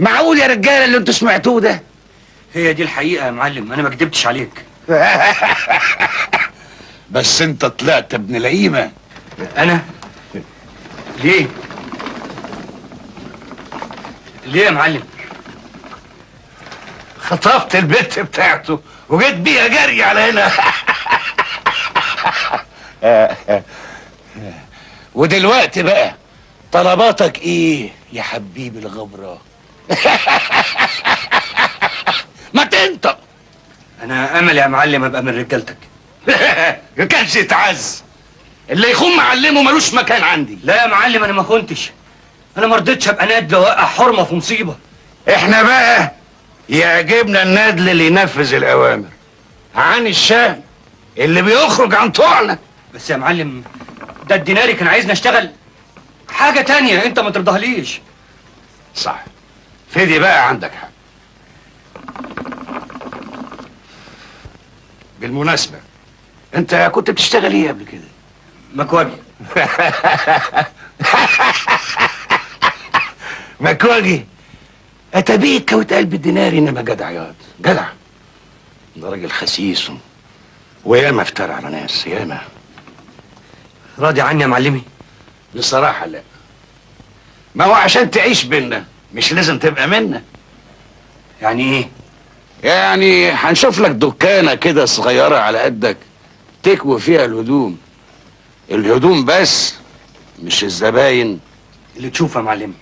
معقول يا رجاله اللي انتوا سمعتوه ده؟ هي دي الحقيقه يا معلم، انا ما كدبتش عليك. بس انت طلعت ابن لئيمه. انا؟ ليه؟ ليه يا معلم؟ خطفت البت بتاعته وجيت بيها جري على هنا. ودلوقتي بقى طلباتك ايه يا حبيبي الغبرة؟ ما تنطق. انا امل يا معلم ابقى من رجالتك. ما كانش يتعز، اللي يخون معلمه ملوش مكان عندي. لا يا معلم انا ما كنتش، انا ما رضيتش ابقى نادل واوقع حرمه في مصيبه. احنا بقى يعجبنا النادل اللي ينفذ الاوامر عن الشام اللي بيخرج عن طوعنا. بس يا معلم ده الديناري كان عايزني اشتغل حاجه تانية انت ما ترضاهليش. صح، فدي بقى عندك حق. بالمناسبة انت كنت بتشتغل ايه قبل كده؟ مكواجي. مكواجي؟ اتبيك وتقلب الدينار، انما جدع ياض جدع. ده راجل خسيس وياما افترى على ناس ياما. راضي عني يا معلمي؟ بصراحة لا. ما هو عشان تعيش بينا مش لازم تبقى منا. يعني ايه؟ يعني هنشوف لك دكانة كده صغيرة على قدك تكوي فيها الهدوم بس، مش الزباين. اللي تشوفه يا معلمي.